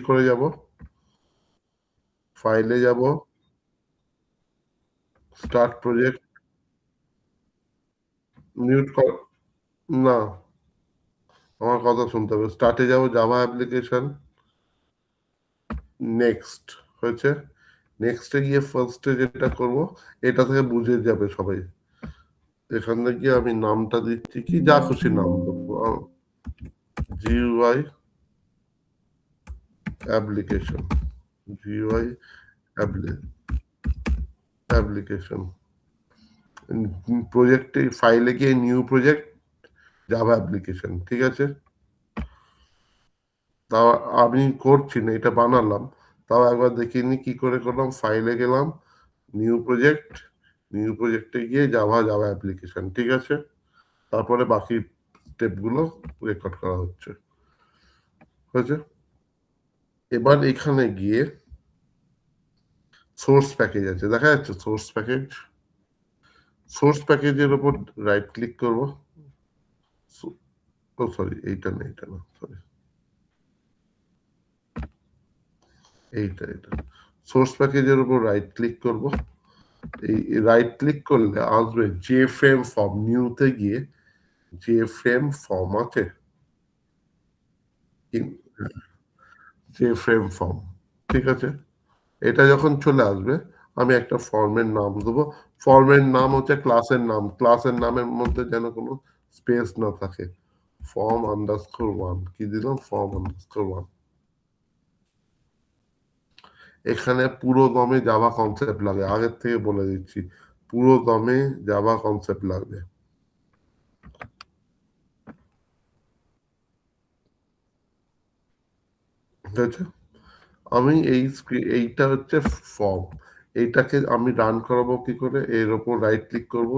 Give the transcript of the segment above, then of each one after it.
করে যাব, ফাইলে যাব, স্টার্ট প্রজেক্ট, মিউট কর না, আমার কথা শুনতে হবে। স্টার্টে যাব, জাভা অ্যাপ্লিকেশন, নেক্সট হয়েছে। নেক্সটে গিয়ে ফার্স্টে যেটা করব, এটা থেকে বুঝে যাবে সবাই। এখান থেকে আমি নামটা দিচ্ছি কি, যা খুশি নাম দেবো, জিইউআই অ্যাপ্লিকেশন, জিইউআই অ্যাপ্লিকেশন। প্রজেক্টে ফাইলে গিয়ে নিউ প্রজেক্ট জাভা অ্যাপ্লিকেশন, ঠিক আছে। তাও আমি করছি না, এটা বানালাম। তাও একবার দেখিয়ে নি কি করে করলাম। ফাইলে গেলাম, নিউ প্রজেক্ট, নিউ প্রজেক্টে গিয়ে জাভা অ্যাপ্লিকেশন, ঠিক আছে। তারপরে বাকি স্টেপগুলো রেকর্ড করা হচ্ছে, হয়েছে। এবার এখানে গিয়ে সোর্স প্যাকেজ আছে, দেখা যাচ্ছে সোর্স প্যাকেজ। সোর্স প্যাকেজের উপর রাইট ক্লিক করব। ও সরি, এইটা না, এইটা না, সরি, এইটা সোর্স প্যাকেজের উপর রাইট ক্লিক করব। এই রাইট ক্লিক করলে আসবে জে ফ্রেম ফর্ম, নিউতে গিয়ে জে ফ্রেম ফর্ম আছে, জে ফ্রেম ফর্ম, ঠিক আছে। এটা যখন চলে আসবে, আমি একটা ফর্মের নাম দেবো। ফর্মের নাম হচ্ছে ক্লাসের নাম, ক্লাসের নামের মধ্যে যেন কোনো স্পেস না থাকে। ফর্ম আন্ডারস্কোর ওয়ান, কি দিলাম, ফর্ম আন্ডারস্কোর ওয়ান। এখানে পুরো দমে জাভা কনসেপ্ট লাগে, আগের থেকে বলে দিচ্ছি, পুরো দমে জাভা কনসেপ্ট লাগবে, ঠিক আছে। আমি এইটা হচ্ছে ফর্ম, এইটাকে আমি রান করাবো কি করে, এর ওপর রাইট ক্লিক করব,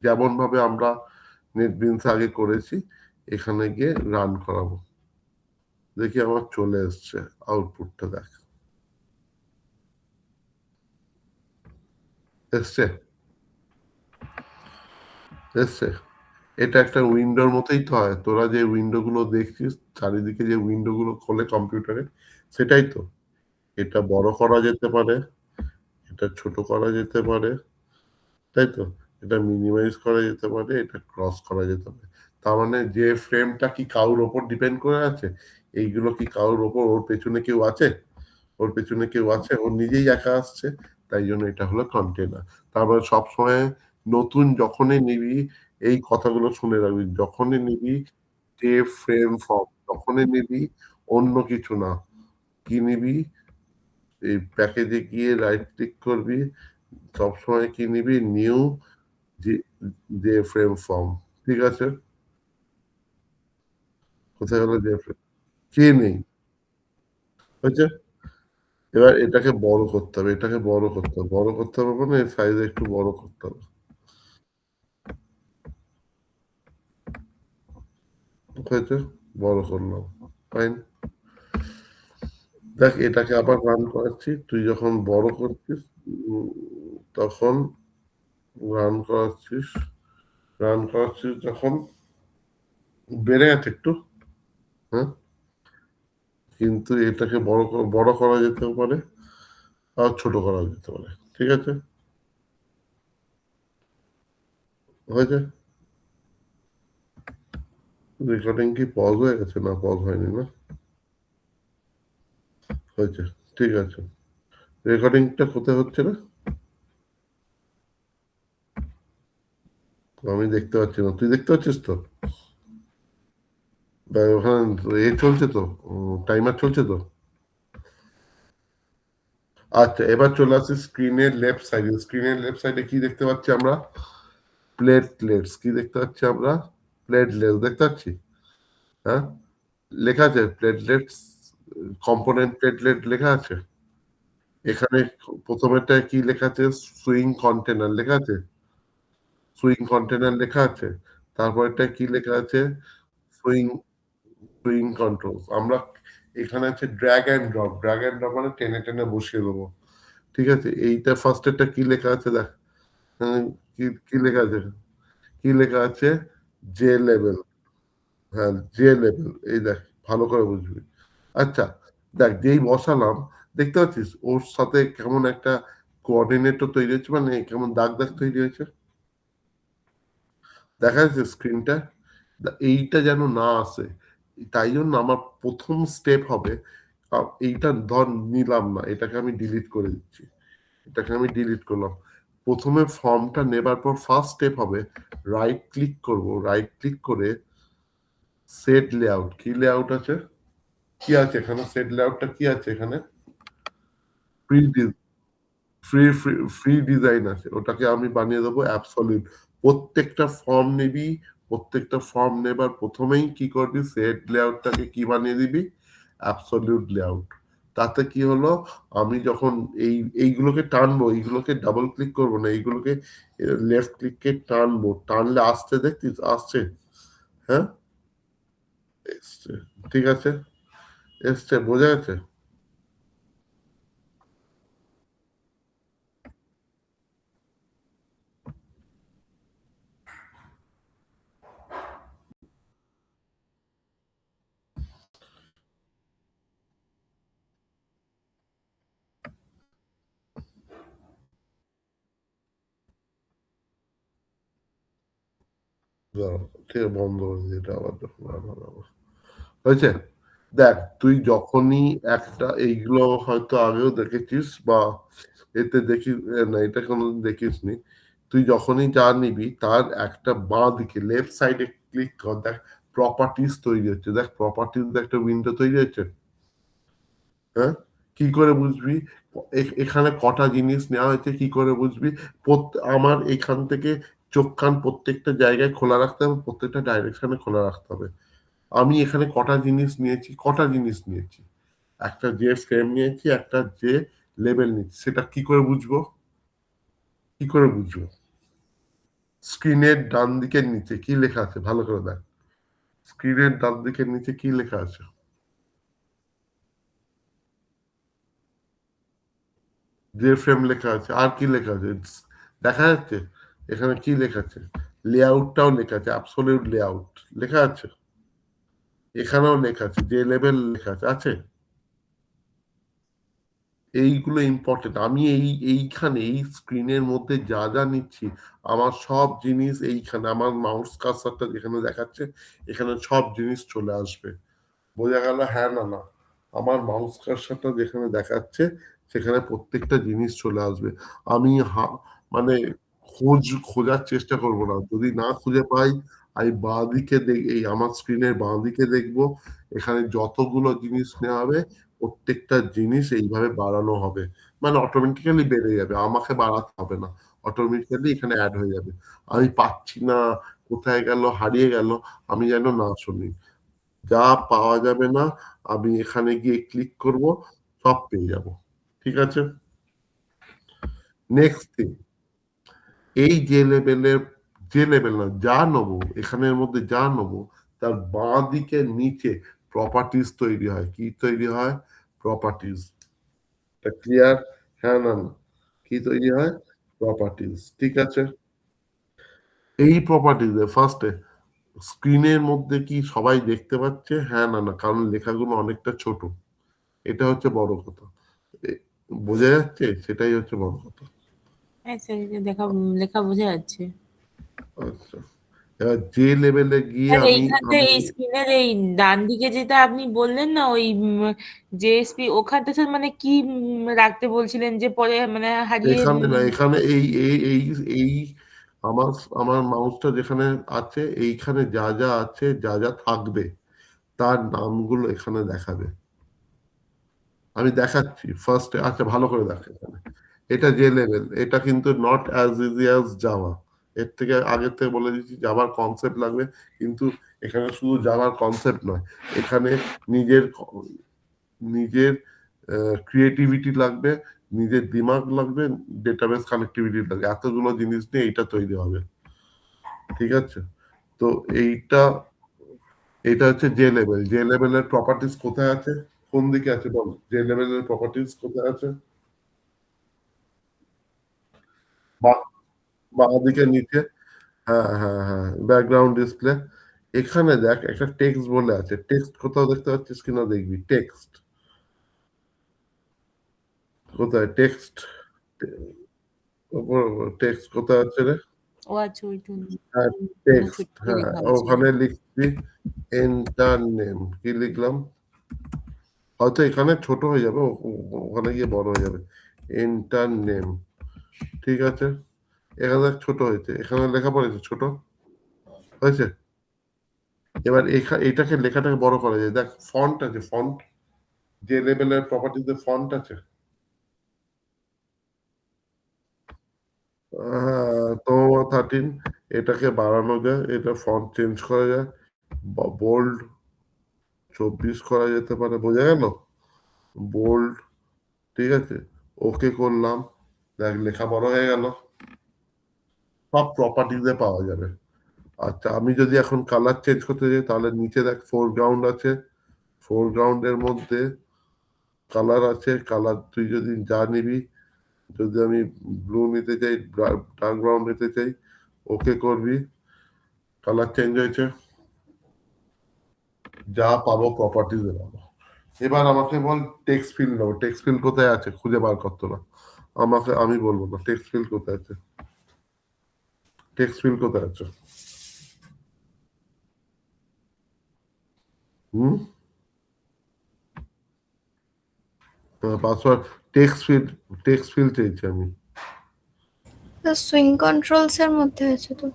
যেমন ভাবে আমরা নেটবিনস আগে করেছি। এখানে গিয়ে রান করাবো, দেখি আমার চলে এসছে, আউটপুটটা দেখ, এসছে, এসছে। এটা একটা উইন্ডোর মতোই তো হয়, তোরা যে উইন্ডো গুলো দেখছিস চারিদিকে, যে উইন্ডো গুলো খোলে কম্পিউটারে, সেটাই তো। এটা বড় করা যেতে পারে, এটা ছোট করা যেতে পারে, তাই তো। এটা মিনিমাইজ করা যেতে পারে, এটা ক্রস করা যেতে পারে। তার মানে যে ফ্রেমটা কি কারোর ওপর ডিপেন্ড করে আছে, এইগুলো কি কারোর ওপর, ওর পেছনে কেউ আছে, ওর পেছনে কেউ আছে, ওর নিজেই একা আসছে, তাই জন্য এটা হলো কন্টেনার। তারপরে সবসময় নতুন যখনই নিবি, এই কথাগুলো শুনে রাখবি, যখনই নিবি যে ফ্রেম ফর্ম, তখনই নিবি অন্য কিছু না। কি নিবি, এই প্যাকেজে গিয়ে রাইট ক্লিক করবি, সবসময় কি নিবি, নিউ যে, যে ফ্রেম ফর্ম, ঠিক আছে। কোথায় হলো যে ফ্রেম, কি নেই, হয়েছে। এবার এটাকে বড় করতে হবে, এটাকে বড় করতে হবে, বড় করতে হবে মানে এর সাইজ একটু বড় করতে হবে, হয়েছে, বড় করলাম, ফাইন। দেখ এটাকে আবার রান করাচ্ছি, তুই যখন বড় করছিস, উম, তখন রান করাচ্ছিস, রান করাচ্ছিস যখন বেড়ে গেছে একটু, হ্যাঁ। কিন্তু এটাকে বড় করা যেতে পারে, আর ছোট করা যেতে পারে, ঠিক আছে, হয়েছে। রেকর্ডিং কি পজ হয়ে গেছে, না পজ হয়নি না, হয়েছে, ঠিক আছে। রেকর্ডিংটা কোথায় হচ্ছে না, আমি দেখতে পাচ্ছি না, তুই দেখতে পাচ্ছিস তো, বা ওখানে এ চলছে তো, টাইমার চলছে তো। আচ্ছা, এবার চলে আসি স্ক্রিনের লেফট সাইডে। স্ক্রিনের লেফট সাইডে কি দেখতে পাচ্ছি আমরা, প্লেটলেটস, কি দেখতে পাচ্ছি আমরা, প্লেটলেটস দেখতে পাচ্ছি, হ্যাঁ। লেখা আছে প্লেটলেটস, কম্পোনেন্ট প্লেটলেট লেখা আছে। এখানে প্রথমেরটা কি লেখা আছে, সুইং কন্টেনার লেখা আছে, সুইং কন্টেনার লেখা আছে। তারপরটা কি লেখা আছে, সুইং, সুইং কন্ট্রোল। আমরা এখানে আছে drag and drop, drag and drop মানে টেনে টেনে বসিয়ে দেবো, ঠিক আছে। এইটা ফার্স্টেরটা কি লেখা আছে দেখ, হ্যাঁ, কি কি লেখা আছে, কি লেখা আছে, জে লেভেল, হ্যাঁ জে লেভেল, এই দেখ, ভালো করে বুঝবি। আচ্ছা, দেখ যেই বসালাম দেখতে পাচ্ছিস ওর সাথে কেমন একটা কোঅর্ডিনেটর তৈরি হচ্ছে মানে কেমন দাগ, দাগ তৈরি হয়েছে। দেখা যাচ্ছে স্ক্রিনটা? এইটা যেন না আসে। তাই জন্য আমার ১ম স্টেপ হবে আ এইটা ধর নিলাম না। এটাকে আমি ডিলিট করে দিচ্ছি। এটাকে আমি ডিলিট করলাম। ১ম এ ফর্মটা নেবার পর ফার্স্ট স্টেপ হবে রাইট ক্লিক করব। রাইট ক্লিক করে সেট লেআউট। কি লেআউট আছে? কি আছে এখানে? সেট লেআউটটা কি আছে এখানে? প্রি ডি ফ্রি ডিজাইন আছে। ওটাকে আমি বানিয়ে দেবো অ্যাবসলিউট। প্রত্যেকটা ফর্ম নিবি, প্রত্যেকটা ফর্ম নেবার ১ম এই কি করবি? সেট লেআউটটাকে কি বানিয়ে দিবি? Absolute layout. তাতে কি হলো? আমি যখন এইগুলোকে টানবো, এইগুলোকে ডাবল ক্লিক করব না। এইগুলোকে লেফট ক্লিকে টানবো। টানলে আসছে দেখছিস? আসছে। হ্যাঁ? এসছে। ঠিক আছে? এসছে। বোঝা গেছে? দাঁড়াও। ঠিক আছে বন্ধ করে দিই এটা আবার যখন আবার আবার। হয়েছে? দেখ তুই যখনই একটা এইগুলো হয়তো আগেও দেখেছিস বা এতে দেখি না এটা কোনোদিন দেখিসনি। তুই যখনই যা নিবি তার একটা বাঁ দিকে লেফট সাইডে ক্লিক কর দেখ প্রপার্টিজ তৈরি হচ্ছে। দেখ প্রপার্টিজ একটা উইন্ডো তৈরি হচ্ছে। হ্যাঁ? কি করে বুঝবি? এখানে কটা জিনিস নেওয়া হয়েছে কি করে বুঝবি? আমার এখান থেকে চোখ কান প্রত্যেকটা জায়গায় খোলা রাখতে হবে, প্রত্যেকটা ডাইরেকশনে খোলা রাখতে হবে। আমি এখানে কটা জিনিস নিয়েছি, কটা জিনিস নিয়েছি। একটা যে ফ্রেম নিয়েছি, একটা যে লেবেল নিয়েছি। সেটা কি করে বুঝবো? কি করে বুঝবো? স্ক্রিনের ডান দিকের নিচে কি লেখা আছে? ভালো করে দেখ। স্ক্রিনের ডান দিকের নিচে কি লেখা আছে? যে ফ্রেম লেখা আছে। আর কি লেখা আছে? দেখা যাচ্ছে? এখানে কি লেখা আছে? লেআউটটাও লেখা আছে। অ্যাবসোলিউট লেআউট লেখা আছে। এখানেও লেখা আছে। যে লেভেল লেখা আছে। আছে? এইগুলো ইম্পোর্টেন্ট। আমি এইখানে এই স্ক্রিনের মধ্যে যা নিচ্ছি আমার সব জিনিস এইখানে আমার মাউস কার্সারটা যেখানে দেখাচ্ছে এখানে সব জিনিস চলে আসবে। বোঝা গেল? হ্যাঁ না, না। আমার মাউস কার্সারটা যেখানে দেখাচ্ছে সেখানে প্রত্যেকটা জিনিস চলে আসবে। আমি মানে খোঁজার চেষ্টা করব না। যদি না খুঁজে পাই আমি বাঁদিকে এই আমার স্ক্রিনের বাঁদিকে দেখব। এখানে যতগুলো জিনিস নেওয়া হবে প্রত্যেকটা জিনিস এইভাবে বাড়ানো হবে। মানে অটোমেটিক্যালি বেড়ে যাবে। আমাকে বাড়াতে হবে না। অটোমেটিক্যালি এখানে এড হয়ে যাবে। আমি পাচ্ছি না, কোথায় গেল, হারিয়ে গেল আমি যেন না শুনি। যা পাওয়া যাবে না আমি এখানে গিয়ে ক্লিক করব, সব পেয়ে যাব। ঠিক আছে? নেক্সট থিং এই যে লেভেল না যা নেবো এখানের মধ্যে যা নেবো তার বাঁ দিকের নিচে প্রপার্টিজ তৈরি হয়। কি তৈরি হয়? প্রপার্টিজ। এটা ক্লিয়ার? হ্যাঁ না, না। কি তৈরি হয়? প্রপার্টিজ। ঠিক আছে? এই প্রপার্টিজ এ ফার্স্টে স্ক্রিনের মধ্যে কি সবাই দেখতে পাচ্ছে? হ্যাঁ না, না। কারণ লেখাগুলো অনেকটা ছোট। এটা হচ্ছে বড় কথা। এ বোঝা যাচ্ছে? সেটাই হচ্ছে বড় কথা। হ্যাঁ স্যার, এটা লেখা বোঝা যাচ্ছে। আচ্ছা। এবার যে লেভেলে গিয়ে আর আমি এইখানটা আমি এই স্ক্রিনের এই ডান দিকে যেটা আপনি বললেন না ওই জেএসপি ওখানটা স্যার মানে কি রাখতে বলছিলেন যে পরে মানে হারিয়ে এখানে না এখানে এই আমার আমার মাউসটা যেখানে আছে এইখানে যা আছে যা থাকবে তার নামগুলো এখানে দেখাবে। আমি দেখাচ্ছি ফার্স্ট আচ্ছা ভালো করে দেখ এখানে। এটা যে লেভেল এটা কিন্তু not as easy as Java. এর থেকে আগের থেকে বলে দিচ্ছি জাভার কনসেপ্ট লাগবে কিন্তু এখানে শুধু জাভার কনসেপ্ট নয় এখানে নিজের নিজের ক্রিয়েটিভিটি লাগবে, নিজের দিমাগ লাগবে, ডেটাবেস কানেক্টিভিটি লাগবে। এতগুলো জিনিস নিয়ে এইটা তৈরি হবে। ঠিক আছে? তো এইটা এটা হচ্ছে যে লেভেল। যে লেভেলের প্রপার্টিজ কোথায় আছে? কোন দিকে আছে বল? যে লেভেলের প্রপার্টিজ কোথায় আছে? বাঁ বাঁ দিকে নিচে। হ্যাঁ। Background display. এখানে দেখ একটা টেক্সট বলে আছে। টেক্সট কোথাও দেখতে পাচ্ছিস কিনা দেখবি। টেক্সট। কোথায় টেক্সট? টেক্সট কোথায় আছে রে? ও আচ্ছা ওইটা হ্যাঁ, আমার টেক্সট। ছোট করে হ্যাঁ, লেখা আছে। ওখানে লিখছি এন্টার নেম। কি লিখলাম? হয়তো এখানে ছোট হয়ে যাবে, ওখানে গিয়ে বড় হয়ে যাবে। Enter name. ঠিক আছে? এখানে দেখ ছোট হয়েছে। এখানে লেখা পড়েছে ছোট। হয়েছে? এবার এটাকে লেখাটাকে বড় করা যায়। দেখ ফন্ট আছে, ফন্ট। যে লেভেলের প্রপার্টিতে ফন্ট আছে। তো 13 এটাকে বাড়ানো যায়, এটা ফন্ট চেঞ্জ করা যায়, বোল্ড 24 করা যেতে পারে, বোঝা গেল? বোল্ড, ঠিক আছে, ওকে করলাম, দেখ লেখা বড় হয়ে গেল, সব প্রপার্টিতে পাওয়া যাবে। আচ্ছা, আমি যদি এখন কালার চেঞ্জ করতে যাই তাহলে নিচে দেখ ফোরগ্রাউন্ড আছে, ফোরগ্রাউন্ডের মধ্যে কালার আছে, কালার তুই যদি যা নিবি, যদি আমি ব্লু নিতে চাই, ডার্ক ব্রাউন নিতে চাই, ওকে করবি, কালার চেঞ্জ হয়েছে, যা পাবো প্রপার্টিতে পাবো। এবার আমাকে বল টেক্সট ফিল নেবো, টেক্সট ফিল কোথায় আছে খুঁজে বার করতো না, আমাকে, আমি বলবো না টেক্সট ফিল কোথায় আছে, টেক্সট ফিল কোথায় আছে। Hmm, password, text field, text field চেয়েছি আমি। সুইং কন্ট্রোলস এর মধ্যে আছে তো।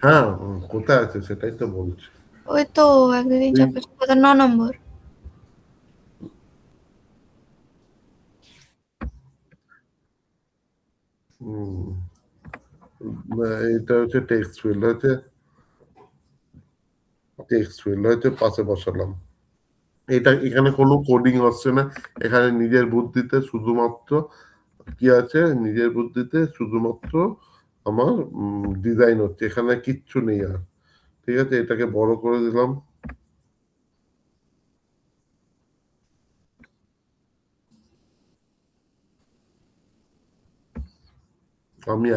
হ্যাঁ, কোথায় আছে সেটাই তো বলছি। ওই তো 1 2 3 4 5 6 9 নম্বর। হুম, এটা হচ্ছে টেক্সট ফিল্ড, হচ্ছে টেক্সট ফিল্ড হচ্ছে পাশে বসালাম। এটা এখানে কোনো কোডিং হচ্ছে না, এখানে নিজের বুদ্ধিতে শুধুমাত্র কি আছে, নিজের বুদ্ধিতে শুধুমাত্র আমার ডিজাইন হচ্ছে, এখানে কিচ্ছু নেই আর। ঠিক আছে, এটাকে বড় করে দিলাম। আমি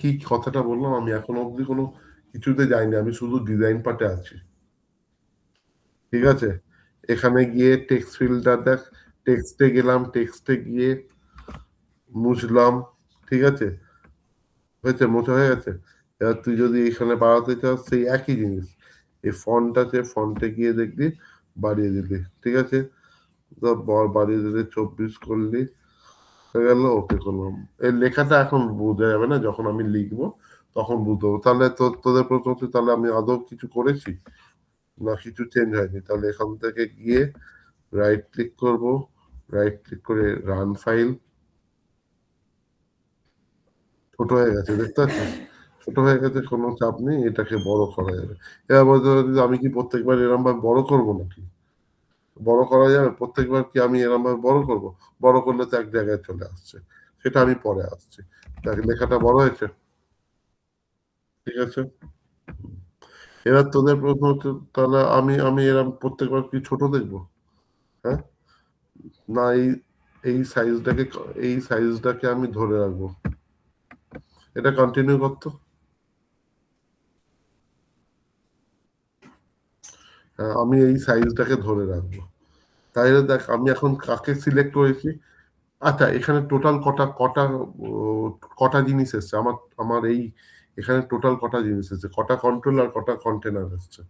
কি কথাটা বললাম, আমি এখন অবধি কোনো কিছুতে যাইনি, আমি শুধু ডিজাইন পার্টে আছি। ঠিক আছে, এখানে গিয়ে টেক্সট ফিল্ডটা দেখ, টেক্সটে গেলাম, টেক্সটে গিয়ে মুছলাম। ঠিক আছে, হয়েছে, মোছা হয়ে গেছে। এবার তুই যদি এখানে বাড়াতে চাস সেই একই জিনিস, এই ফন্ট আছে, ফন্টে গিয়ে দেখবি বাড়িয়ে দিলি। ঠিক আছে, তো বাড়িয়ে দিলে 24 করলি, হয়ে গেল, ওকে করলাম। এই লেখাটা এখন বোঝা যাবে না, যখন আমি লিখবো তখন বুঝতে পারবো। তাহলে তোদের প্রশ্ন হচ্ছে তাহলে আমি আদৌ কিছু করেছি না, কিছু চেঞ্জ হয়নি। তাহলে এখান থেকে গিয়ে রাইট ক্লিক করব, রাইট ক্লিক করে রান ফাইল, ছোট হয়ে গেছে দেখতে পাচ্ছিস, ছোট হয়ে গেছে, কোনো চাপ নেই, এটাকে বড় করা যাবে। এবার বলতে পারি যে আমি কি প্রত্যেকবার এরম ভাবে বড় করবো নাকি, বড় করা যাবে প্রত্যেকবার কি আমি এরম ভাবে বড় করব? বড় করলে তো এক জায়গায় চলে আসছে, সেটা আমি পরে আসছি। দেখ লেখাটা বড় হয়েছে। ঠিক আছে, এবার তোদের প্রশ্ন হচ্ছে তাহলে আমি আমি এরম প্রত্যেকবার কি ছোট দেখবো? হ্যাঁ, না, এই সাইজটাকে, এই সাইজটাকে আমি ধরে রাখবো, এটা কন্টিনিউ করতো। হ্যাঁ, আমি এই সাইজটাকে ধরে রাখবো। তাইলে দেখ আমি এখন কাকে সিলেক্ট করেছি। আচ্ছা, এখানে টোটাল কটা কটা কটা জিনিস এসছে আমার, আমার এই এখানে টোটাল কটা জিনিস এসছে, কটা কন্ট্রোল আর কটা কন্টেনার এসছে?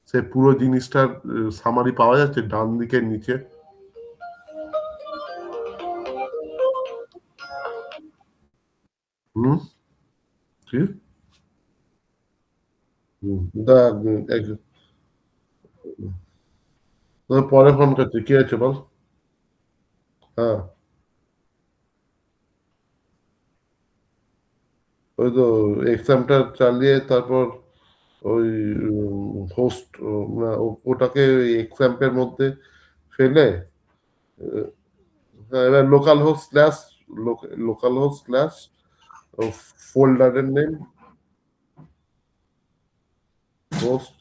সে পুরো জিনিসটার সামারি পাওয়া যাচ্ছে ডান দিকের নিচে। হুম, কি? দেখ, পরে ফোন করছি, কি আছে বল। হ্যাঁ, ওই তো এক্সামটা চালিয়ে তারপর ওই হোস্ট, ওটাকে এক্সাম্পের মধ্যে ফেলে, হ্যাঁ, এবার localhost slash, localhost slash ফোল্ডারের নেম হোস্ট,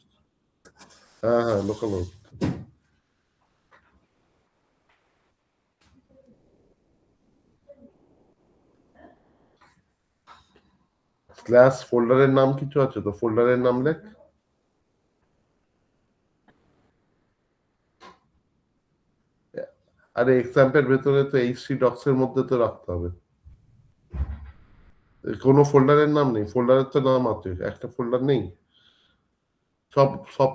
হ্যাঁ হ্যাঁ লোকাল হোস্ট স্ল্যাশ ফোল্ডারের নাম কিছু আছে তো, ফোল্ডারের নাম লেখ। আরে এক্সাম্পের ভেতরে তো এইচটি ডক্স এর মধ্যে তো রাখতে হবে। কোনো ফোল্ডারের নাম নেই, ফোল্ডারের তো নাম আছে, একটা ফোল্ডার নেই। সব সব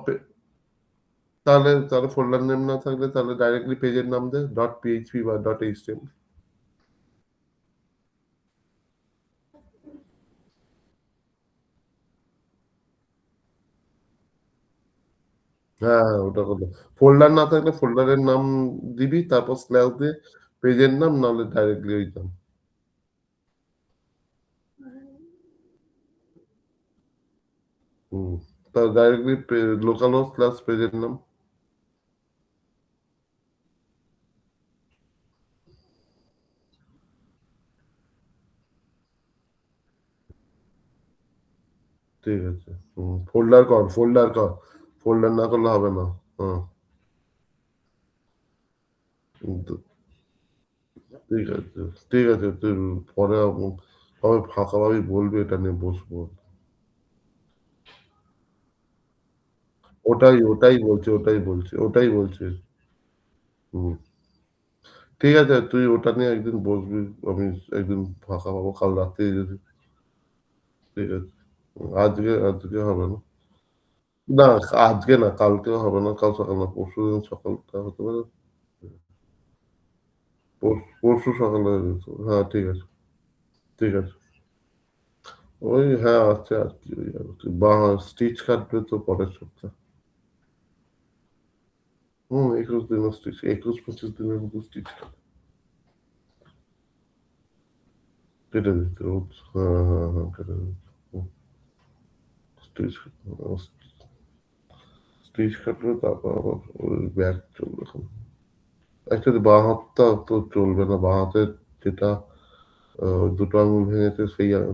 তাহলে ফোল্ডার নেম না থাকলে তাহলে ডাইরেক্টলি পেজের নাম দে ডট পিএইচপি বা ডট এইচটিএমএল। হ্যাঁ, ওটা করলো। ফোল্ডার না থাকলে ফোল্ডারের নাম দিবি, তারপর স্ল্যাশ দিয়ে পেজের নাম, নাহলে ডাইরেক্টলি ওই নাম। হুম, তা ডাইরেক্টলি লোকাল হোস্ট স্ল্যাশ পেজের নাম। ঠিক আছে। ফোল্ডার না করলে হবে না। হ্যাঁ, কিন্তু ঠিক আছে, ঠিক আছে, তুই পরে কবে ফাঁকা পাবি বলবি, এটা নিয়ে বসবো। ওটাই বলছি। হুম, ঠিক আছে, তুই ওটা নিয়ে একদিন বসবি। আমি একদিন ফাঁকা পাবো কাল রাত্রে যদি। ঠিক আছে। আজকে হবে না। না, আজকে না, কালকেও হবে না, কাল সকাল না, পরশু দিন সকালটা হতে পারে। পরশু সকালে হয়ে যেত। হ্যাঁ, ঠিক আছে। ঠিক আছে। ওই হ্যাঁ, আছে আর কি, ওই আর কি। বা স্টিচ কাটবে তো পরের সপ্তাহ। 21 দিনের স্টিচ, 21-25 দিনের মতো স্টিচ কেটে দিতে। হ্যাঁ, হ্যাঁ, হ্যাঁ, কেটে দিতে। স্টিচ স্টিচ কাটবে, তারপর আবার ওই ব্যাগ চলবে এখন। অ্যাকচুয়ালি বাঁ হাতটা তো চলবে না, বাঁ হাতের যেটা দুটো আঙুল ভেঙেছে,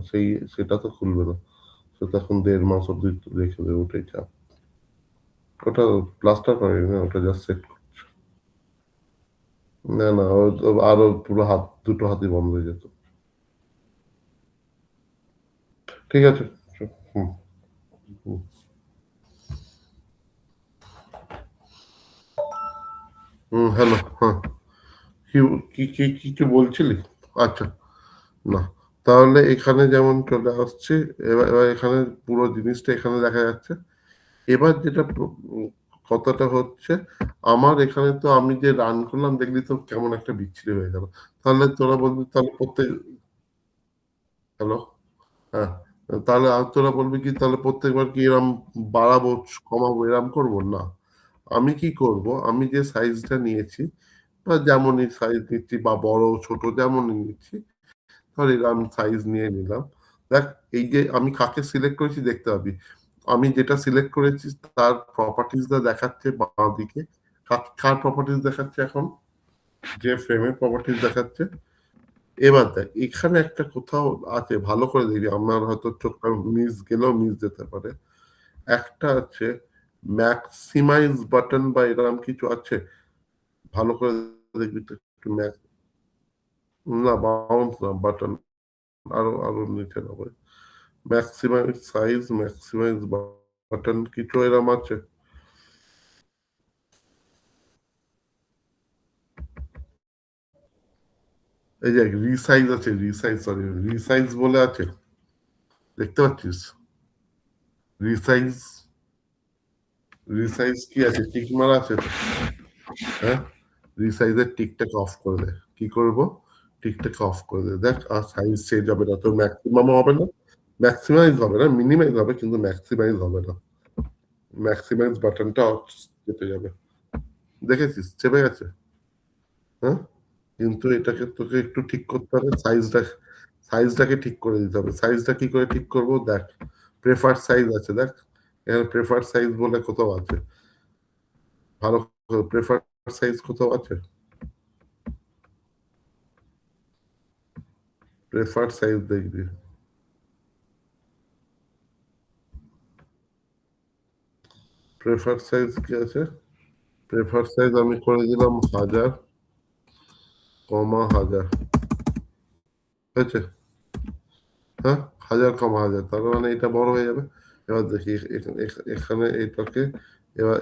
সেই সেটা তো খুলবে না। সেটা এখন 1.5 মাস অব্দি রেখে দেবে, ওটাই চাপ। ওটা প্লাস্টার করেনি না, ওটা জাস্ট সেট। না, না, আরো পুরো দুটো হাতই বন্ধ হয়ে যেত। ঠিক আছে। হুম, হুম, হ্যালো, হ্যাঁ। কি কি বলছিলি? আচ্ছা, না, তাহলে এখানে যেমন চলে আসছে। এবার এখানে পুরো জিনিসটা এখানে দেখা যাচ্ছে। এবার যেটা কথাটা হচ্ছে, আমার এখানে তো আমি যে রান করলাম দেখলি তো কেমন একটা বিচ্ছিরি হয়ে গেল। তাহলে তোরা বলবি, তাহলে প্রত্যেক, হ্যালো, হ্যাঁ, তাহলে আর তোরা বলবি কি, তাহলে প্রত্যেকবার কি এরম বাড়াবো কমাবো এরম করবো না। আমি কি করব, আমি যে সাইজটা নিয়েছি বা যেমনই সাইজ নিচ্ছি বা বড় ছোট যেমনই নিচ্ছি, ধর এরম সাইজ নিয়ে নিলাম। দেখ, এই যে আমি কাকে সিলেক্ট করেছি দেখতে পাবি। আমি যেটা সিলেক্ট করেছি তার প্রপার্টিজটা দেখাচ্ছে বাঁ দিকে। কার প্রপার্টিজ দেখাচ্ছে এখন? যে ফ্রেমের প্রপার্টিজ দেখাচ্ছে। এবার দেখ, এখানে একটা কোথাও আছে, ভালো করে দেখবি, আমার হয়তো চোখটা মিস যেতে পারে। একটা আছে ম্যাক্সিমাইজ বাটন বা এরকম কিছু আছে, ভালো করে দেখবি তো একটু। না, বাউন্স না, বাটন আরো আরো নিচে নামে। ম্যাক্সিমাইজ সাইজ, ম্যাক্সিমাইজ বাটন কিছু এরকম আছে। এই যে রিসাইজ আছে, রিসাইজ বলে আছে, দেখতে পাচ্ছিস? রিসাইজ, রিসাইজ কি আছে, টিক মারা আছে তো? হ্যাঁ, রিসাইজের টিকটাকে অফ করে দে। কি করব? টিকটাকে অফ করে দে, দেখ আর সাইজ চেঞ্জ হবে না, তো ম্যাক্সিমাম হবে না, ম্যাক্সিমাইজ হবে না, মিনিমাইজ হবে, কিন্তু ম্যাক্সিমাইজ হবে না। ম্যাক্সিমাইজ বাটনটা চেপে যাবে। দেখেছিস চেপে গেছে? হ্যাঁ, কিন্তু এটাকে তোকে একটু ঠিক করতে হবে, সাইজটাকে ঠিক করে দিতে হবে। সাইজটা কি করে ঠিক করব? দেখ, প্রেফার সাইজ আছে, দেখ এখানে প্রেফার সাইজ বলে কোথাও আছে। ভালো, প্রেফার সাইজ কোথাও আছে? প্রেফার সাইজ দেখবি। প্রেফার সাইজ কি আছে? প্রেফার সাইজ আমি করে দিলাম 1000, 1000 হয়েছে। হ্যাঁ, 1000, 1000, তার মানে এটা বড় হয়ে যাবে। এবার দেখি এখানে এটাকে,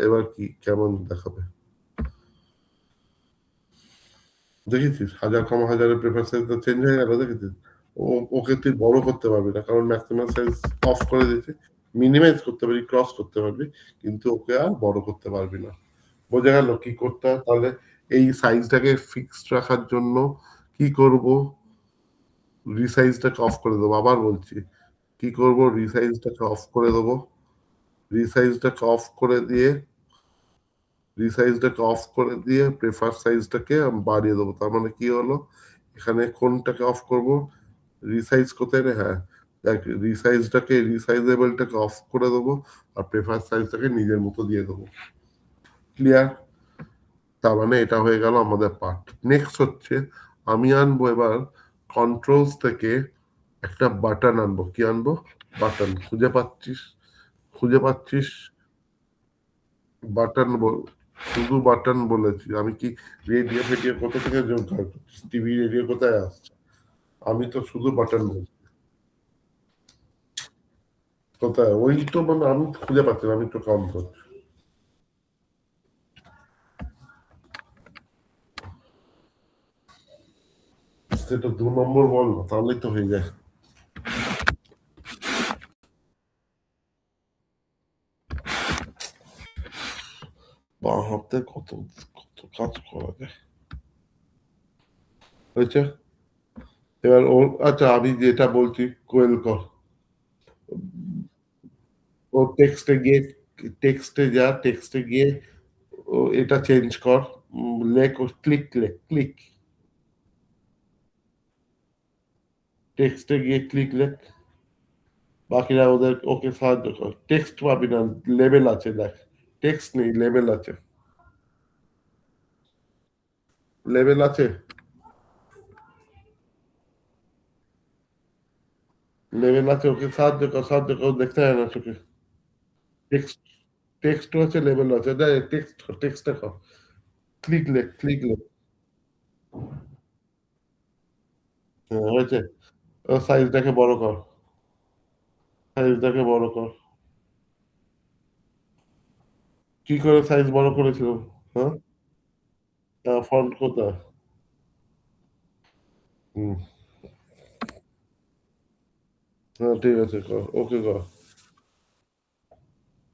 এবার কি কেমন দেখাবে। দেখেছিস? 1000, হাজারের প্রেফার সাইজটা চেঞ্জ হয়ে গেল দেখেছিস? ওকে তুই বড় করতে পারবি না। কারণ ম্যাক্সিমাম সাইজ অফ করে দিয়েছে। মিনিমাইজ করতে পারবি, ক্রস করতে পারবি। কিন্তু ওকে আর বড় করতে পারবি না। বোঝা গেল কি করতে হয়? তাহলে এই সাইজটাকে ফিক্সড রাখার জন্য কি করব? রিসাইজটাকে অফ করে দেবো। আবার বলছি। কি করব? রিসাইজটাকে অফ করে দেবো। রিসাইজটাকে অফ করে দিয়ে প্রেফার সাইজটাকে বাড়িয়ে দেবো। তার মানে কি হলো? এখানে কোনটাকে অফ করব? রিসাইজ কোথায় রে? হ্যাঁ, দেখ রিসাইজেবলটাকে অফ করে দেবো আর প্রেফার সাইজটাকে নিজের মতো দিয়ে দেবো। ক্লিয়ার? তার মানে এটা হয়ে গেল আমাদের পার্ট। নেক্সট হচ্ছে আমি আনবো এবার কন্ট্রোলস থেকে একটা বাটন আনবো। কি আনবো? বাটন। খুঁজে পাচ্ছিস? বাটন শুধু বাটন বলেছি। আমি কি রেডিও ফেডিও কোথা থেকে জোগাড় করছি? টিভি রেডিও কোথায় আসছে? আমি তো শুধু বাটন বলছি। কোথায়? ওই তো মানে আমি খুঁজে পাচ্ছি না। আমি তো কাউন্ট করছি। সেটা 2 নম্বর বল না, তাহলেই তো হয়ে যায়। বাঁ হাতে কত কত কাজ করা যায়। হয়েছে? এবার ওর আচ্ছা আমি যেটা বলছি কোয়েল কর। ও টেক্সটে গিয়ে ও এটা চেঞ্জ কর। লেখ ও ক্লিক। টেক্সটে গিয়ে ক্লিক লেখ। বাকিরা ওকে সাহায্য কর। টেক্সট পাবি না, লেবেল আছে দেখ। টেক্সট নেই, লেবেল আছে। লেবেল আছে। ওকে সাহায্য কর, দেখতে হয় না চোখে। টেক্সট টেক্সটও আছে, লেবেলও আছে। দেখ টেক্সটটা কর। ক্লিক লেখ। হ্যাঁ, হয়েছে? ও সাইজটাকে বড় কর। সাইজটাকে বড় কর। কি করে সাইজ বড় করেছিল? হ্যাঁ? ফন্ট কোথায়? হুম। হ্যাঁ, ঠিক আছে কর। ওকে কর।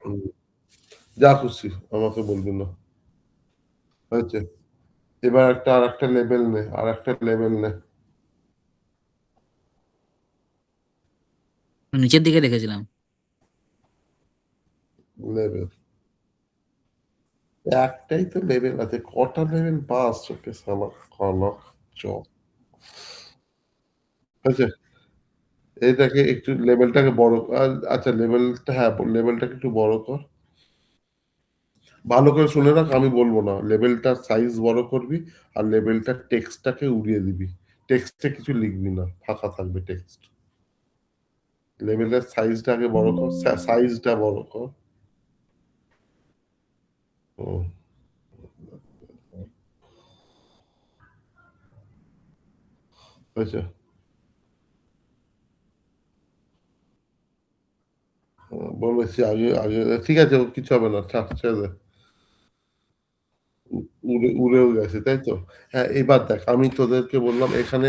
হুম। যা খুশি আমাকে বলবি না। হয়েছে? এবার আরেকটা লেবেল নে। নিচের দিকে রেখেছিলাম। লেবেল। একটাই তো লেবেল আছে। কটা লেবেল পাস ওকে শালা কনক চ। হয়েছে? এটাকে একটু লেবেলটাকে বড় আচ্ছা লেবেলটা হ্যাঁ, লেবেলটাকে একটু বড় কর। ভালো করে শুনে রাখ, আমি বলবো না। লেবেলটার সাইজ বড় করবি আর লেবেলটার টেক্সটটাকে উড়িয়ে দিবি। টেক্সটে কিছু লিখবি না, ফাঁকা থাকবে টেক্সট। লেবেলের সাইজটা আগে বড় কর, সাইজটা বড় কর। হুম, হয়েছে? বলেছি আগে ঠিক আছে, কিছু হবে না, থাক, ছেড়ে দে। উড়েও গেছে তাই তো? হ্যাঁ, এবার দেখ আমি তোদেরকে বললাম এখানে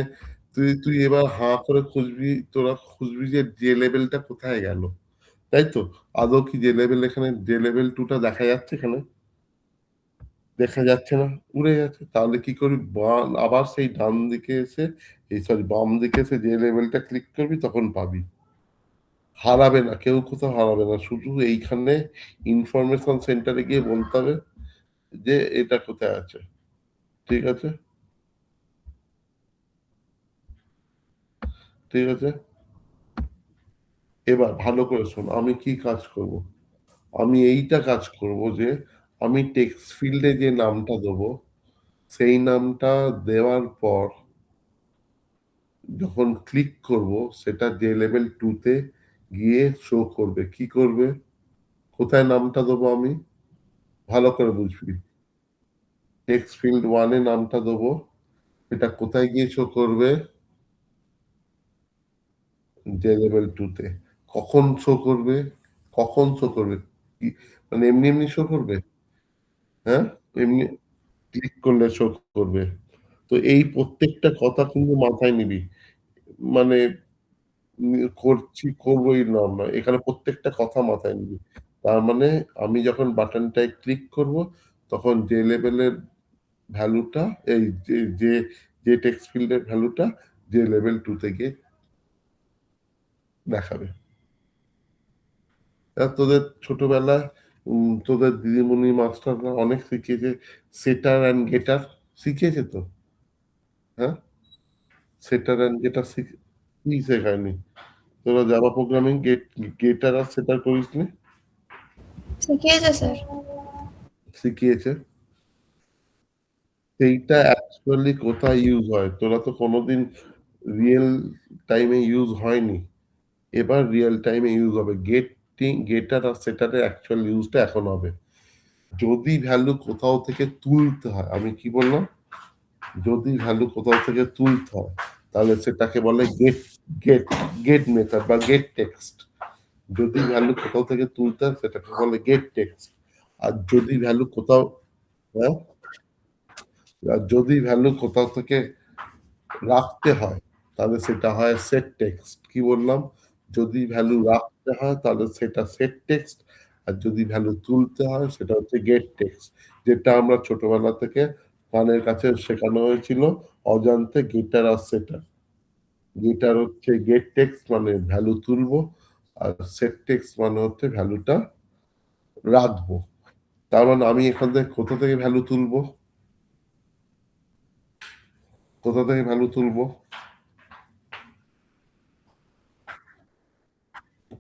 তুই তুই এবার হাঁ করে খুঁজবি, তোরা খুঁজবি যে লেভেলটা কোথায় গেল। তাই তো? আদৌ কি যে লেভেল এখানে যে লেভেল 2 টা দেখা যাচ্ছে এখানে? দেখা যাচ্ছে না, উড়ে গেছে। তাহলে কি করবি? আবার সেই ডান দিকে এসে সরি বাম দিকে এসে যে লেভেলটা ক্লিক করবি তখন পাবি। হারাবে না, কেউ কোথাও হারাবে না। শুধু এইখানে ইনফরমেশন সেন্টারে গিয়ে বলতে হবে যে এটা কোথায় আছে। ঠিক আছে? ঠিক আছে? এবার ভালো করে শোন, আমি কি কাজ করব? আমি এইটা কাজ করব যে আমি টেক্সট ফিল্ডে যে নামটা দেবো, সেই নামটা দেওয়ার পর যখন ক্লিক করব সেটা যে লেভেল 2 তে গিয়ে শো করবে। কি করবে? কোথায় নামটা দেবো আমি? ভালো করে বুঝবি। টেক্সট ফিল্ড 1 এ নামটা দেবো। এটা কোথায় গিয়ে শো করবে? যে লেভেল 2 তে। কখন শো করবে? কখন শো করবে? কি মানে এমনি শো করবে? হ্যাঁ? এমনি ক্লিক করলে শো করবে। তো এই প্রত্যেকটা কথা কিন্তু মাথায় নিবি। মানে করবোই না। এখানে প্রত্যেকটা কথা মাথায় নিবি। তার মানে আমি যখন বাটনটায় ক্লিক করব, তখন যে লেভেলের ভ্যালুটা এই যে টেক্সট ফিল্ডের ভ্যালুটা যে লেভেল 2 তে গিয়ে দেখাবে। তোদের ছোটবেলায় তোদের দিদিমণি মাস্টাররা অনেক শিখিয়েছে, সেটার অ্যান্ড গেটার শিখিয়েছে তো? হ্যাঁ? সেটার অ্যান্ড গেটার কি শেখায়নি? তোরা জাভা প্রোগ্রামিং গেটার আর সেটার করিসনি? শিখিয়েছে স্যার। শিখিয়েছে। সেইটা অ্যাকচুয়ালি কোথায় ইউজ হয়? তোরা তো কোনোদিন রিয়েল টাইমে ইউজ হয়নি। এবার রিয়েল টাইমে ইউজ হবে। গেটার আর সেটারের অ্যাকচুয়াল ইউজটা এখন হবে। যদি ভ্যালু কোথাও থেকে তুলতে হয়, আমি কি বললাম? যদি ভ্যালু কোথাও থেকে তুলতে হয়, তাহলে সেটাকে বলে গেট গেট মেথড বা গেট টেক্সট। যদি ভ্যালু কোথাও থেকে তুলতে হয় সেটাকে বলে গেট টেক্সট। আর যদি ভ্যালু কোথাও হ্যাঁ আর যদি ভ্যালু কোথাও থেকে রাখতে হয় তাহলে সেটা হয় সেট টেক্সট। কি বললাম? যদি ভ্যালু রাখতে হয় তাহলে সেটা সেট টেক্সট, আর যদি ভ্যালু তুলতে হয় সেটা হচ্ছে গেট টেক্সট। যেটা আমরা ছোটবেলা থেকে কানের কাছে শেখানো হয়েছিল অজান্তে গেটার আর সেটার। গেটার হচ্ছে গেট টেক্সট মানে ভ্যালু তুলবো, আর সেট টেক্সট মানে হচ্ছে ভ্যালুটা রাখবো। তার মানে আমি এখান থেকে কোথা থেকে ভ্যালু তুলবো? কোথা থেকে ভ্যালু তুলবো?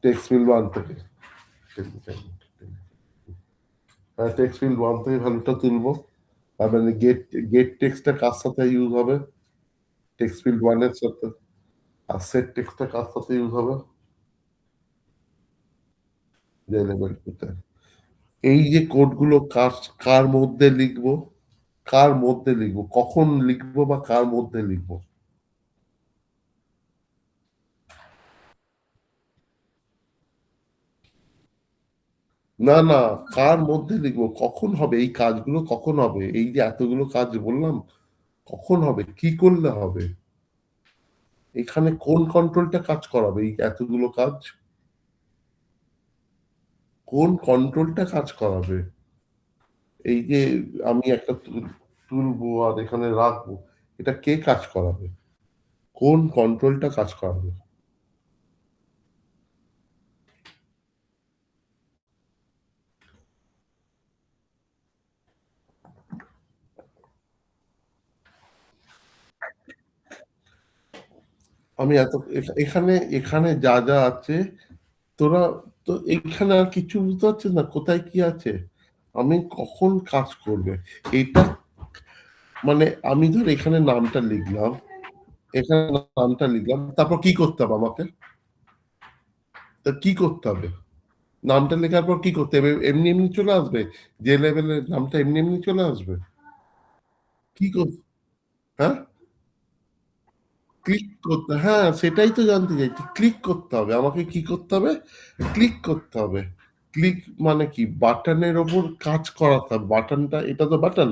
টেক্সট ফিল্ড 1 থেকে। টেক্সট ফিল্ড 1 থেকে ভ্যালুটা তুলবো। তার মানে গেট টেক্সটটা কার সাথে ইউজ হবে? টেক্সট ফিল্ড 1 এর সাথে। আর সেট টেক্সটটা কার সাথে ইউজ হবে? যে লেভেল 2 তে। এই যে কোডগুলো কার মধ্যে লিখবো? কার মধ্যে লিখবো? কখন লিখবো বা কার মধ্যে লিখবো? না, কার মধ্যে লিখবো? কখন হবে? এই কাজগুলো কখন হবে? এই যে এতগুলো কাজ বললাম, কখন হবে? কি করলে হবে? এখানে কোন কন্ট্রোলটা কাজ করাবে এই এতগুলো কাজ? কোন কন্ট্রোলটা কাজ করাবে? এই যে আমি একটা তুলবো আর এখানে রাখবো, এটা কে কাজ করাবে? কোন কন্ট্রোলটা কাজ করাবে? আমি এখানে এখানে যা যা আছে তোরা তো এখানে আর কিছু বুঝতে পারছিস না কোথায় কি আছে? আমি কখন কাজ করবে এটা? মানে আমি ধর এখানে নামটা লিখলাম, এখানে নামটা লিখলাম, তারপর কি করতে হবে আমাকে? তা কি করতে হবে? নামটা লেখার পর কি করতে হবে? এমনি এমনি চলে আসবে? যে লেভেলের নামটা এমনি এমনি চলে আসবে? কি করতে? হ্যাঁ, ক্লিক করতে, হ্যাঁ সেটাই তো জানতে চাইছি। ক্লিক করতে হবে আমাকে, কি করতে হবে? ক্লিক করতে হবে। ক্লিক মানে কি? বাটনের ওপর কাজ করাতে হবে। বাটনটা, এটা তো বাটন,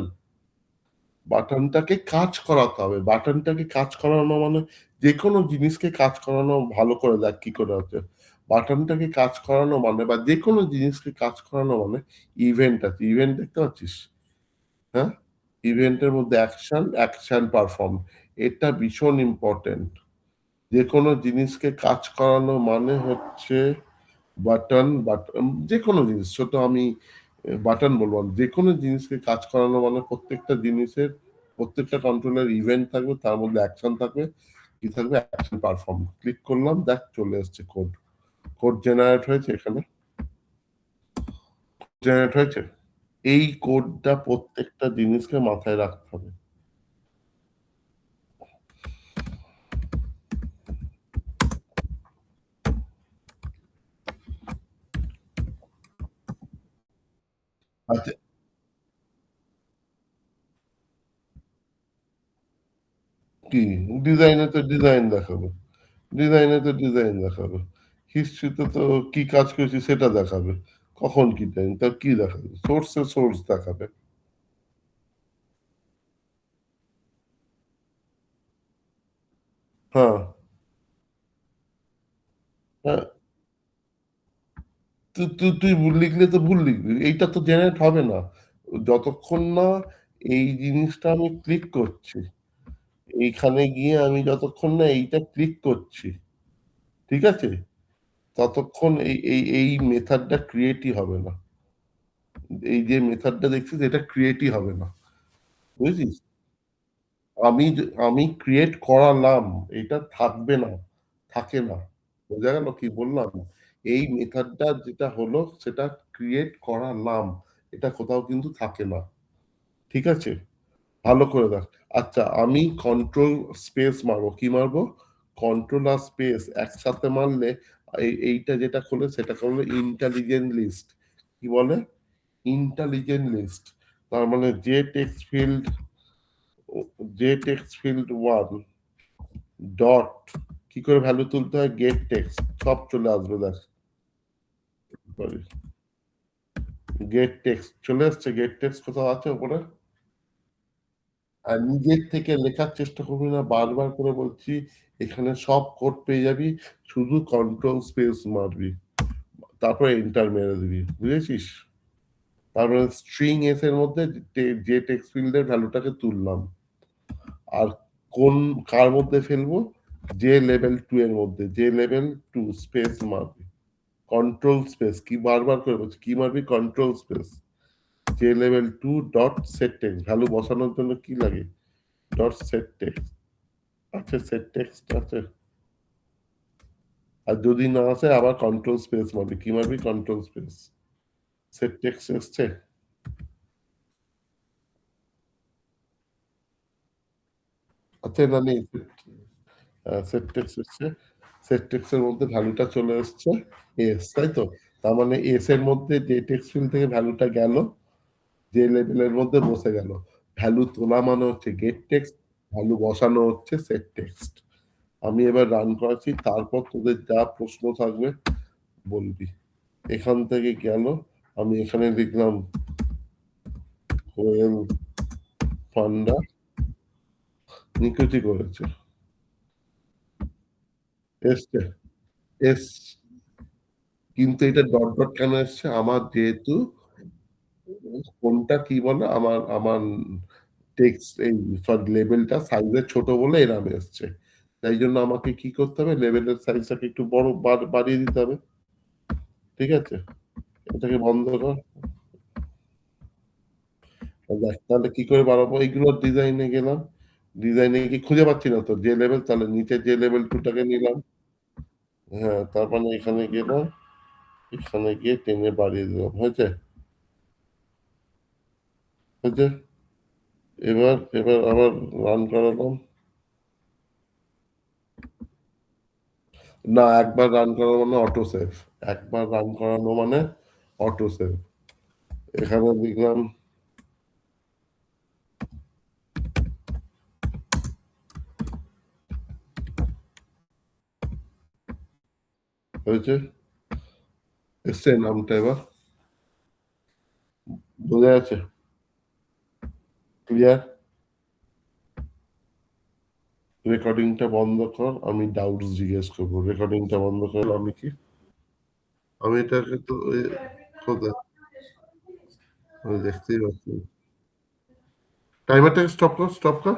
বাটনটাকে কাজ করাতে হবে। বাটনটাকে কাজ করানো মানে যে কোনো জিনিসকে কাজ করানো, ভালো করে দেখ কি করে হচ্ছে। বাটনটাকে কাজ করানো মানে বা যে কোনো জিনিসকে কাজ করানো মানে ইভেন্ট আছে। ইভেন্ট দেখতে পাচ্ছিস? হ্যাঁ, ইভেন্টের মধ্যে অ্যাকশন পারফর্ম, এটা ভীষণ ইম্পর্টেন্ট। যে কোনো জিনিসকে কাজ করানো মানে হচ্ছে বাটন যে কোনো জিনিস, ছোট আমি বাটন বলবো না। যে কোনো জিনিসকে কাজ করানো মানে প্রত্যেকটা জিনিসের, প্রত্যেকটা কন্ট্রোলের ইভেন্ট থাকবে, তার মধ্যে অ্যাকশন থাকবে। কি থাকবে? Action perform. ক্লিক করলাম, দেখ চলে এসছে কোড। কোড জেনারেট হয়েছে এখানে, জেনারেট হয়েছে। এই কোডটা প্রত্যেকটা জিনিসকে মাথায় রাখতে হবে। আচ্ছা, কি ডিজাইনে তো ডিজাইন দেখাবে, ডিজাইনে তো ডিজাইন দেখাবে, হিস্ট্রিতে তো কি কাজ করেছি সেটা দেখাবে। কখন কি টাইম তার কি দেখাবে? সোর্স দেখাবে। হ্যাঁ, হ্যাঁ, তুই ভুল লিখলে তো ভুল লিখবি, এইটা তো জেনারেট হবে না যতক্ষণ না এই জিনিসটা আমি ক্লিক করছি, এইখানে গিয়ে আমি যতক্ষণ না এইটা ক্লিক করছি, ঠিক আছে, ততক্ষণ এই মেথডটা ক্রিয়েটই হবে না। এই যে মেথডটা দেখছিস এটা ক্রিয়েটই হবে না, বুঝেছিস? আমি ক্রিয়েট করালাম, এটা থাকবে না, থাকে না। বোঝা গেল কি বললাম? এই মেথডটা যেটা হলো সেটা ক্রিয়েট করালাম, এটা কোথাও কিন্তু থাকে না, ঠিক আছে? ভালো করে দেখ। আচ্ছা, আমি কন্ট্রোল স্পেস মারবো, কি মারবো? কন্ট্রোল আর স্পেস একসাথে মারলে এইটা যেটা খোলে সেটা করলে ইন্টেলিজেন্ট লিস্ট। কি বলে? Intelligent list. তার মানে যে টেক্সট ফিল্ড ওয়ান ডট কি করে ভ্যালু তুলতে হয়, গেট টেক্সট, সব চলে আসবে। দেখ, গেট টেক্সট চলে আসছে, গেট টেক্সট কোথাও আছে উপরে? আর নিজের থেকে লেখার চেষ্টা করবি না, বারবার করে বলছি, এখানে সব কোড পেয়ে যাবি, শুধু কন্ট্রোল স্পেস মারবি, তারপরে এন্টার মেরে দিবি, বুঝেছিস? তারপরে স্ট্রিং এস এর মধ্যে যে টেক্সট ফিল্ডের ভ্যালুটাকে তুললাম, আর কোন কার মধ্যে ফেলবো, যে লেভেল 2 এর মধ্যে, যে লেভেল 2 স্পেস মারবি, কন্ট্রোল স্পেস, কি বারবার করে বলছি, কি মারবি, কন্ট্রোল স্পেস, যে level 2 dot set text, value বসানোর জন্য কি লাগে, ডট সেট টেক্সট আছে, সেট টেক্সট আছে। আর যদি না আসে আবার কন্ট্রোল স্পেস মারবি, কি মারবি, কন্ট্রোল স্পেস, সেট টেক্সট এসছে, আছে না নেই? সেট টেক্সট এসছে, সেট টেক্সট এর মধ্যে ভ্যালুটা চলে এসছে এস, তাই তো? তার মানে এস এর মধ্যে যে টেক্সট ফিল্ড থেকে ভ্যালুটা গেল, যে লেভেলের মধ্যে বসে গেল, ভ্যালু তোলা মানে হচ্ছে গেট টেক্সট, ভ্যালু বসানো হচ্ছে সেট টেক্সট। আমি এবার রান করাচ্ছি, তারপর তোদের যা প্রশ্ন থাকবে বলবি। এখান থেকে গেল, আমি এখানে লিখলাম কোয়েল পান্ডা নিকুচি করেছে, এসছে, এস, কিন্তু এটা ডট ডট কেন এসছে, আমার যেহেতু কোনটা কি বলে, আমার আমার টেক্সট এই সরি লেভেলটা সাইজে ছোট বলে এরম এসছে, তাই জন্য আমাকে কি করতে হবে, লেভেলের সাইজটাকে একটু বড় বাড়িয়ে দিতে হবে, ঠিক আছে? এটাকে বন্ধ কর। দেখ তাহলে কি করে বাড়াবো, এইগুলো ডিজাইনে গেলাম, ডিজাইনে কি খুঁজে পাচ্ছি না তো যে লেভেল, তাহলে নিচে যে লেভেল 2 টাকে নিলাম, হ্যাঁ, তার মানে এখানে গেলাম, এখানে গিয়ে টেনে বাড়িয়ে দিলাম, হয়েছে? হয়েছে? এবার আবার রান করালাম, না একবার রান করানো মানে অটো সেভ, একবার রান করানো মানে অটো সেভ, এখানে লিখলাম হয়েছে, এসছে নামটা, এবার বোঝা যাচ্ছে, ক্লিয়ার? রেকর্ডিংটা বন্ধ কর, আমি ডাউটস জিজ্ঞেস করবো, রেকর্ডিংটা বন্ধ কর, আমি কি, আমি এটাকে তো কোথায় আমি দেখতেই পাচ্ছি, টাইমারটাকে স্টপ কর, স্টপ কর।